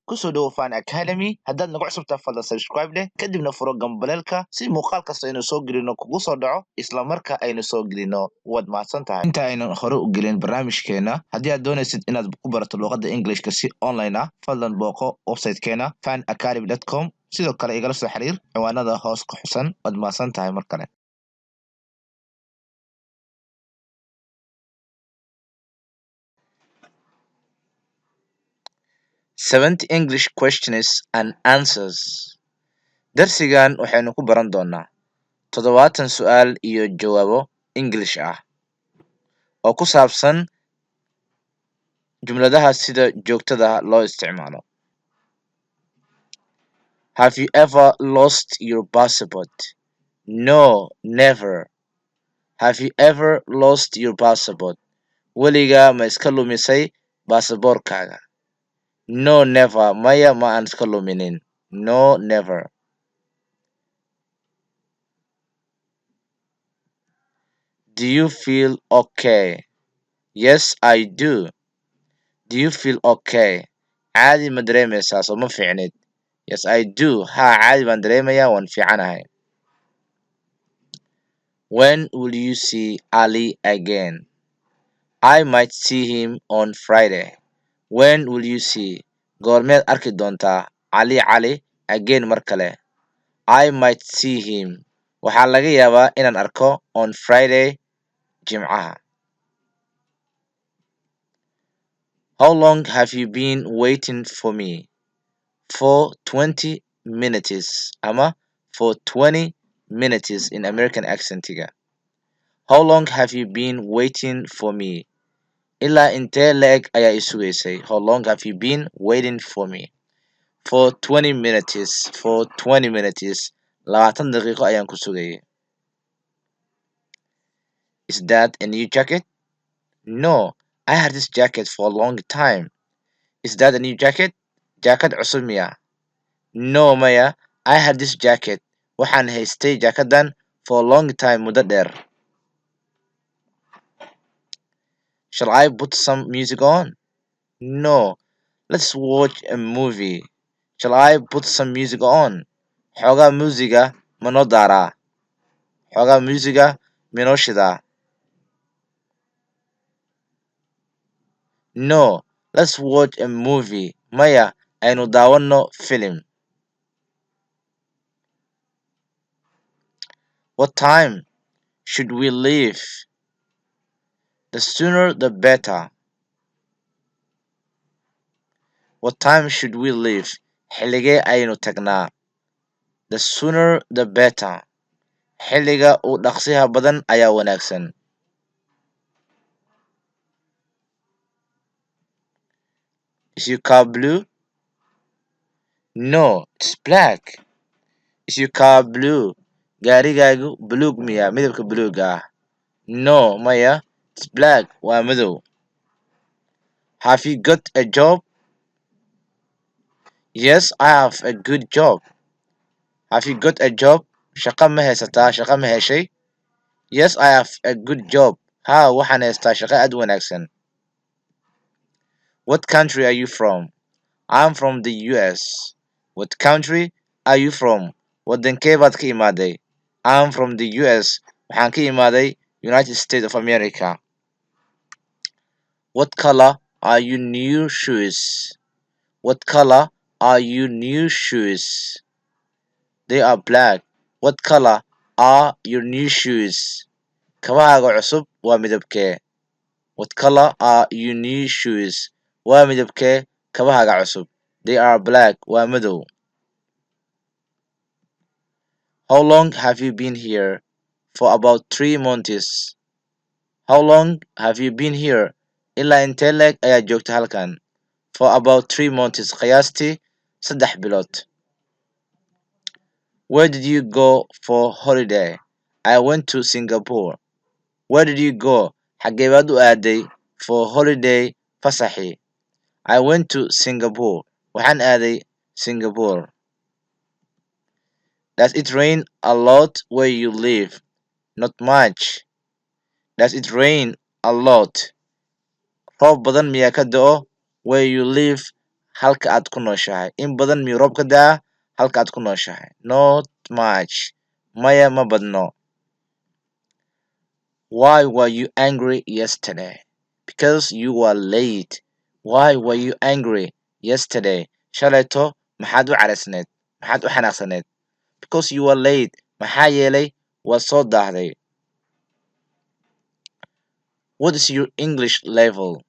kusoo dhawo Fan Academy. haddaad nagu cusubtaa fadlan subscribe leh kadibna furo gambaleelka si muuqaal kasta aynu soo gelino kugu soo dhaco isla marka aynu soo gelino. waad mahadsan tahay. inta aynan hore u gelin barnaamijkeena, haddii aad doonaysid inaad ku barato luqadda Englishka si online ah, fadlan booqo website-keena fanacademy.com. sidoo kale igala soo xiriir ciwaanada hoos ku xusan. waad mahadsan tahay mar kale. 70 English questions and answers. darsigan waxaynu ku baran doonaa 70 su'aal iyo jawaabo English ah oo ku saabsan jumladaha sida joogtada loo isticmaalo. Have you ever lost your passport? No, never. Have you ever lost your passport? weligaa ma iska lumisay baasaboorkaaga? No, never. maya ma aan iska luminin. No, never. Do you feel okay? Yes, I do. Do you feel okay? caadi ma dareemaysaa soo ma fiicnid? Yes, I do. haa caadi baan dareemayaa, waan fiicanahay. When will you see Ali again? I might see him on Friday. When will you see? goormeed arki doontaa cali again mar kale? I might see him. waxaa laga yaabaa inaan arko on Friday jimcaha. How long have you been waiting for me? For 20 minutes. ama for 20 minutes in American accentiga. How long have you been waiting for me? ilaa intee le'eg ayaa i sugaysay? How long have you been waiting for me? For 20 minutes. For 20 minutes. 20 daqiiqo ayaan ku sugayay. Is that a new jacket? No, I had this jacket for a long time. Is that a new jacket? jacket cusub miya? No, maya. I had this jacket. waxaan haystay jaakadan for a long time, muddo dheer. Shall I put some music on? No, let's watch a movie. Shall I put some music on? xoogaa muusiga ma noo daaraa? xoogaa muusiga ma noo shidaa? No, let's watch a movie. maya aynu daawano filim. What time should we leave? The sooner the better. What time should we leave? xilligee aynu tagnaa? The sooner the better. xilliga uu dhaqsiha badan ayaa wanaagsan. Is your car blue? No, it's black. Is your car blue? gaarigaagu buluug miya? midabka buluuga ah? No, maya. It's black. waa madow. Have you got a job? Yes, I have a good job. Have you got a job? shaqo ma haysataa? shaqo ma heshay? Yes, I have a good job. haa waxaan haystaa shaqo aad wanaagsan. What country are you from? I'm from the US. What country are you from? wadankee baad ka imaaday? I'm from the US. waxaan ka imaaday United States of America. What color are your new shoes? What color are your new shoes? They are black. What color are your new shoes? kabahaaga cusub waa midabkee? What color are your new shoes? waa midabkee kabahaaga cusub? They are black. waa madow. How long have you been here? For about 3 months. How long have you been here? ilaa intee leeg ayaa joogta halkan? For about 3 months. qiyaastii 3 bilood. Where did you go for holiday? I went to Singapore. Where did you go? xagee baad u aaday? For holiday fasaxii. I went to Singapore. waxaan aaday Singapore. Does it rain a lot where you live? Not much. Does it rain a lot? roob badan miyaa ka da'o where you live? halka aad ku nooshahay? In badan miyuu roob ka daa halka aad ku nooshahay? Not much. Maya ma badno. Why were you angry yesterday? Because you were late. Why were you angry yesterday? Shalayto maxaad u carasneed? Maxaad u xanaaqsaneed? Because you were late. Maxaa yeelay waa soo daahday. What is your English level?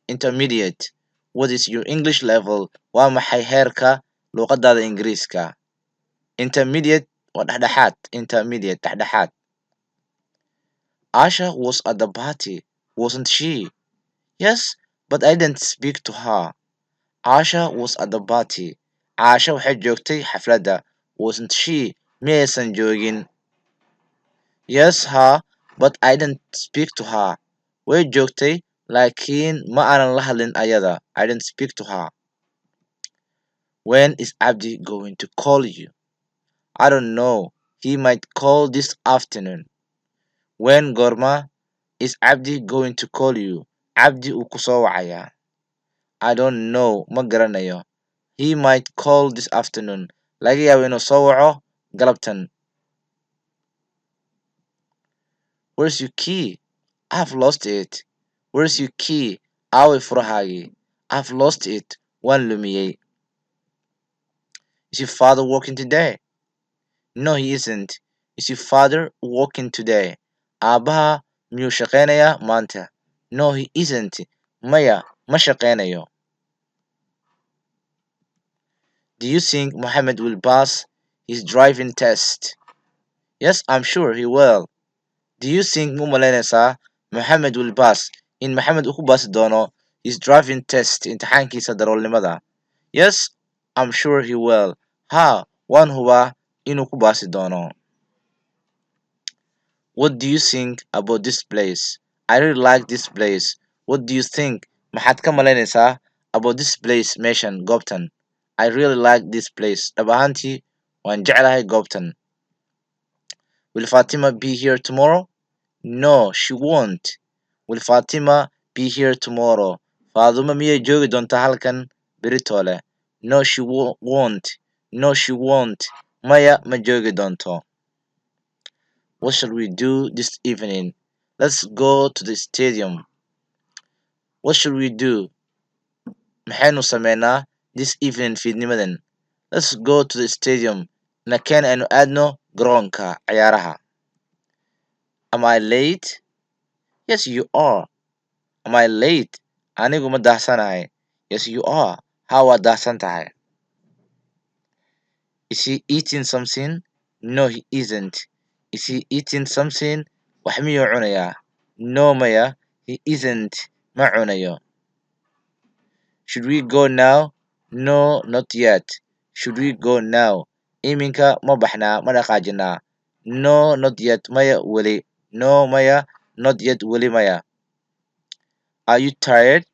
Intermediate. What is your English level? Waa maxay heerka luqadaada Ingiriiska? Intermediate waa dhexdhexaad. Intermediate dhexdhexaad. Asha was at the party, wasn't she? Yes, but I didn't speak to her. Asha was at the party. Asha waxay joogtay xafladda. Wasn't she? Miyaysan joogin? Yes, her, but I didn't speak to her. Way joogtay, laakiin ma aanan la hadlin ayada. I didn't speak to her. When is Abdi going to call you? I don't know. He might call this afternoon. When Gorma is Abdi going to call you? Abdi uu ku soo wacayaa. I don't know. Ma garanayo. He might call this afternoon. Laga yaabo inuu soo waco galabtan. Where's your key? I've lost it. Where's your key? Aaway furahaagii? I've lost it. Waan lumiyey. Is your father working today? No, he isn't. Is your father working today? Aabbaha miyuu shaqaynayaa maanta? No, he isn't. Maya, ma shaqaynayo. Do you think Mohammed will pass his driving test? Yes, I'm sure he will. Do you think mu malaynaysaa Mohammed will pass in Mohammed uu ku baasi doono his driving test imtixaankiisa darawalnimada? Yes, I'm sure he will. Ha, waan hubaa inuu ku baasi doono. What do you think about this place? I really like this place. What do you think? Maxaad ka malaynaysaa about this place meeshan goobtan? I really like this place. Dhab ahaantii waan jeclahay goobtan. Will Fatima be here tomorrow? No, she won't. Will Fatima be here tomorrow? Faaduma miyay joogi doontaa halkan beritoole? No, she won't. No, she won't. Maya ma joogi doonto. What shall we do this evening? Let's go to the stadium. What shall we do? Maxaynu sameynaa this evening fiidnimadan? Let's go to the stadium. Nakeen aynu aadno garoonka ciyaaraha. Am I late? Yes, you are. Am I late? Anigu ma daahsanahay? Yes, you are. Haa waa daahsan tahay. Is he eating something? No, he isn't. Is he eating something? Wax miyuu cunayaa? No, maya. He isn't. Ma cunayo. Should we go now? No, not yet. Should we go now? Iminka ma baxnaa ma dhaqaajinaa? No, not yet. Maya weli. No, maya. Not yet weli maya. Are you tired?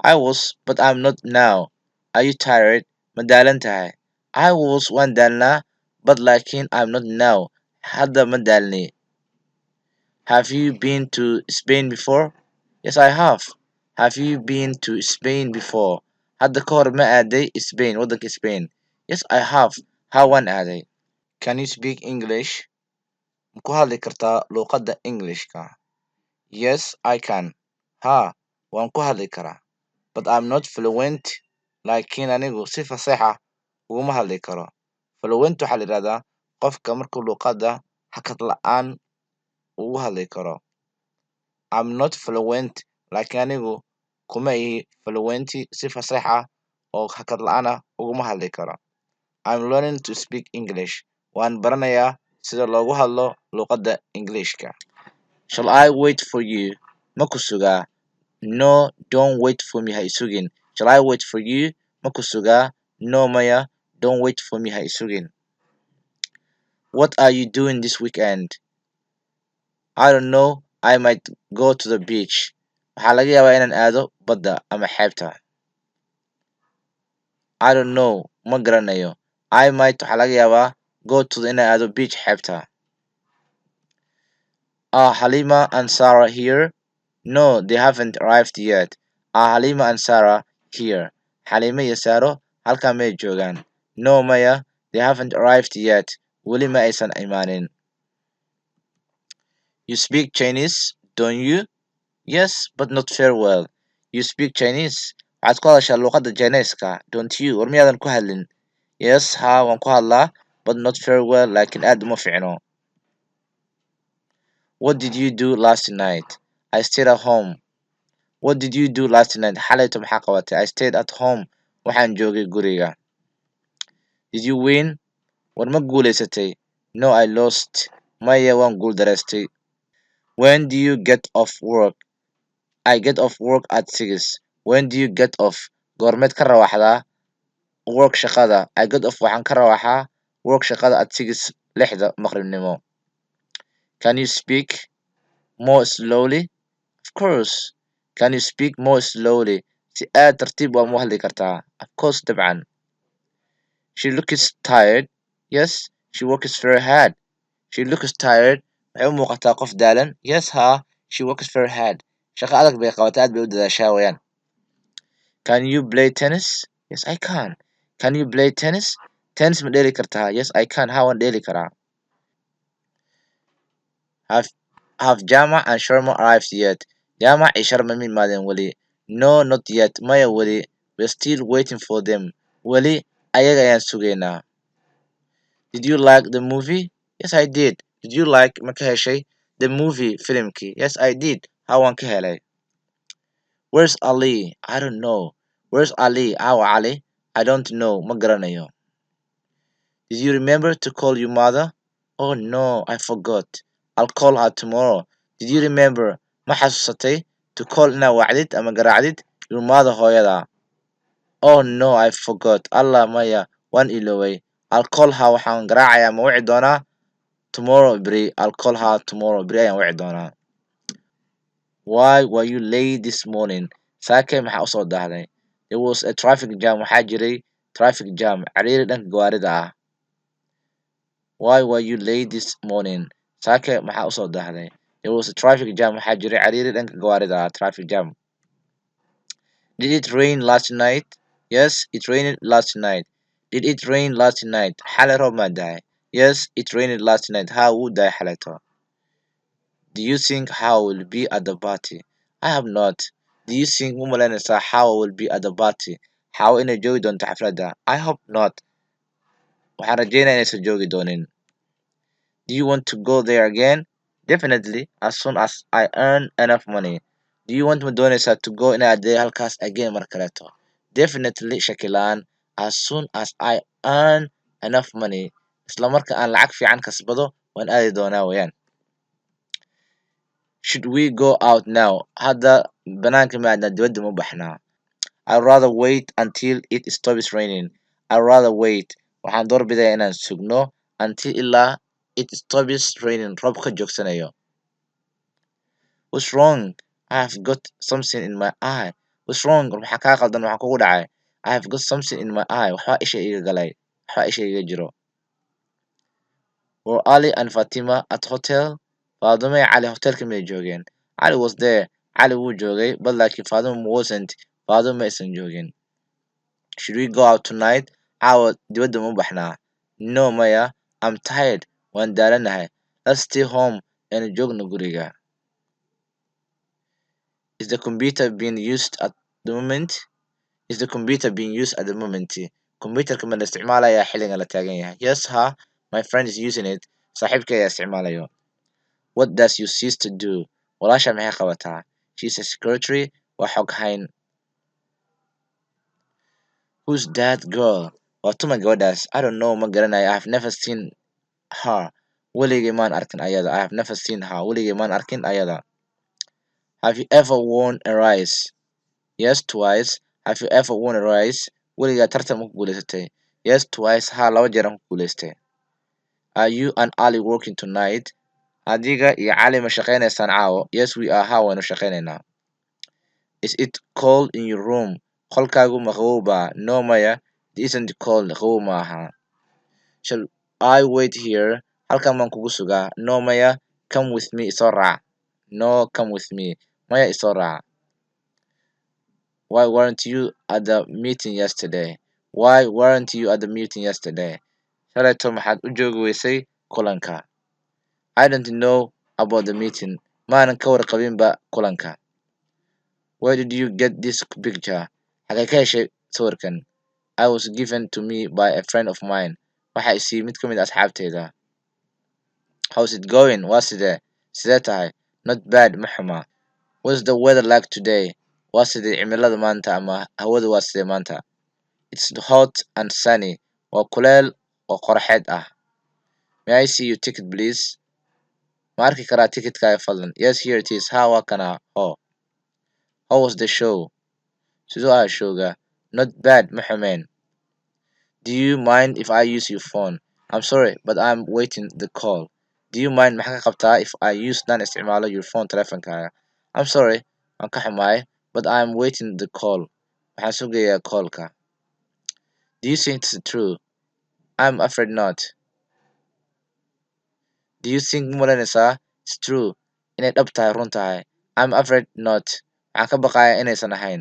I was, but I'm not now. Are you tired? Ma daalan tahay? I was waan daalnaa, but laakiin I'm not now. Hadda ma daalni. Have you been to Spain before? Yes, I have. Have you been to Spain before? Hadda ka hor ma aaday Spain, waddanka Spain? Yes, I have. Haa waan aaday. Can you speak English? Ma ku hadli kartaa luqadda Englishka? Yes, I can. Haa, waan ku hadli karaa. But I'm not fluent. Laakiin anigu si fasaxa uguma hadli karo. Fluent waxaa la yidhahdaa qofka markuu luqadda hakad la'aan ugu hadli karo. I'm not fluent. Laakiin anigu kuma ihi fluenti si fasaxa oo hakad la'aan ah uguma hadli karo. I'm learning to speak English. Waan baranayaa sida loogu hadlo luqadda Englishka. Shall I wait for you? Ma ku sugaa? No, don't wait for me ha isugin. Shall I wait for you? Ma ku sugaa? No, maya. Don't wait for me ha isugin. What are you doing this weekend? I don't know. I might go to the beach. Waxaa laga yaabaa inaan aado badda ama xeebta. I don't know. Ma garanayo. I might waxaa laga yaabaa go to inaan aado beach xeebta. Are Halima and Sarah here? No, they haven't arrived yet. Are Halima and Sarah here? Xaliime iyo Saaro halkaa may joogaan? No maya, they haven't arrived yet. Weli ma aysan imaanin. You speak Chinese, don't you? Yes, but not very well. You speak Chinese? Waxaad ku hadashaa luqadda Chinese-ka, don't you? War miyaadan ku hadlin? Yes, haa, waan ku hadlaa, but not very well, laakiin aad uma fiicno. What did you do last night? I stayed at home. What did you do last night? Xalayto maxaa qabatay? I stayed at home. Waxaan joogay guriga. Did you win? War ma guulaysatay? No, I lost. Maya, waan guuldareystay. When do you get off work? I get off work at 6. When do you get off? Goormeed ka rawaxdaa? Work shaqada. I get off waxaan ka rawaxaa work shaqada at 6 lixda maqribnimo. Can you speak more slowly? Of course. Can you speak more slowly? Si aad tartiib waa mu hadli kartaa. Of course, dabcan. She looks tired. Yes, she works very hard. She looks tired. Waxay u muuqataa qof daalan. Yes, haa, she works very hard. Shaqo adag bay qabataa, aad bay u dadaashaa weeyaan. Can you play tennis? Yes, I can. Can you play tennis? Tennis ma dheeli kartaa? Yes, I can. Haa, waan dheeli karaa. Have Jama and Sharma arrived yet? Jama iyo Sharma ma imaadeen weli? No, not yet. Maya weli. We're still waiting for them. Weli ayaga ayaan sugaynaa. Did you like the movie? Yes, I did. Did you like ma ka heshay? The movie filimkii? Yes, I did. Haa, waan ka helay. Where's Ali? I don't know. Where's Ali? Awa Ali? I don't know. Ma garanayo. Did you remember to call your mother? Oh no, I forgot. I'll call her tomorrow. Did you remember? Ma xasuusatay? To call inaa wacdid ama garaacdid your mother hooyada. Oh no, I forgot. Allah maya, waan iloway. I'll call her waxaan garaacayaa ma wici doonaa tomorrow beri. I'll call her tomorrow beri ayaan wici doonaa. Why were you late this morning? Saakay maxaa usoo daahday? There was a traffic jam. Waxaa jiray traffic jam. Ciriiri dhanka gawaarida ah. Why were you late this morning? Saakay maxaa usoo daahday? There was a traffic jam. Waxaa jiray ciriiri dhanka gawaarida ah. Traffic jam. Did it rain last night? Yes, it rained last night. Did it rain last night? Xalay roob maa dahay? Yes, it rained last night. Haa, wuu dahay xalayto. Do you think how will be at the party? I have not. Do you think ma malaynaysaa how will be at the party? How inay joogi doonto xafladda? I hope not. Waxaan rajeynayaa inaysan joogi doonin. Do you want to go there again? Definitely, as soon as I earn enough money. Do you want ma doonaysaa to go inay adeeyo halkaas again mar kaleeto? Definitely, shaki la'aan. As soon as I earn enough money. Isla marka aan lacag fiican kasbado waan aadi doonaa weeyaan. Should we go out now? Hadda banaanka ma aadnaa dibadda ma u baxnaa? I'd rather wait until it stops raining. I'd rather wait. Waxaan doorbidayaa inaan sugno until ilaa it stops raining. Roob ka joogsanayo. What's wrong? I have got something in my eye. What's wrong? War maxaa kaa qaldan? Waxaa kugu dhacay? I have got something in my eye. Waxbaa isha iga galay. Waxbaa isha iga jiro. Were Ali and Fatima at hotel? Faadimo iyo Cali hotelka may joogeen? Cali was there. Cali wuu joogay, but laakiin Faadimo wasn't. Faadimo ma aysan joogin. Should we go out tonight? Caawa dibadda ma u baxnaa? No maya, I'm tired. Waan daalanahay. Let's stay home aynu joogno guriga. Is the computer being used at the moment? Is the computer being used at the moment? Computerka ma la isticmaalayaa xilligan la taagan yahay? Yes, ha. My friend is using it. Saaxiibkay ayaa isticmaalayo. What does your sister do? Walaasha maxay qabataa? She's a secretary. Waa xog hayn. Who's that girl? Waa tuma gabadhaas? I don't know, ma garanayo. I have never seen her. Weligay maan arkin ayada. I have never seen her. Weligay maan arkin ayada. Have you ever won a race? Yes, twice. Have you ever won a race? Weligaa tartan ma ku guulaysatay? Yes, twice. Haa, laba jeer aan ku guulaystay. Are you and Ali working tonight? Adiga iyo Cali ma shaqaynaysaan caawo? Yes, we are. Haa, waynu shaqaynaynaa. Is it cold in your room? Qolkaagu ma qabow baa? No maya, it isn't cold. Qabow ma aha. Shall I wait here? Halkan baan kugu sugaa. No maya, come with me. Isoo raac. No, come with me. Maya, isoo raac. Why weren't you at the meeting yesterday? Why weren't you at the meeting yesterday? Shalayto maxaad u joogi weysay kulanka? I don't know about the meeting. Maanan ka warqabinba kulanka. Where did you get this picture? Xagee ka heshay sawirkan? I was given to me by a friend of mine. Waxa i siiyey mid ka mid ah asxaabteyda. How's it going? Waa sidee? Sidee tahay? Not bad, ma xuma. What's the weather like today? Waa sidee cimilada maanta ama hawadu waa sidee maanta? It's hot and sunny. Waa kuleel oo qorraxeed ah. May I see your ticket please? Ma arki karaa ticketkaaga fadlan? Yes, here it is. Haa, waa kana. Oh. How was the show? Siduu ahaa showga? Not bad, ma xumeyn. Do you mind if I use your phone? I'm sorry, but I'm waiting the call. Do you mind maxaa ka qabtaa if I use dan isticmaalo your phone telefonkaaga? I'm sorry, waan ka xumahay, but I'm waiting the call. Waxaan sugayaa callka. Do you think it's true? I'm afraid not. Do you think ma malaynaysaa it's true inay dhab tahay run tahay? I'm afraid not. Waxaan ka baqayaa inaysan ahayn.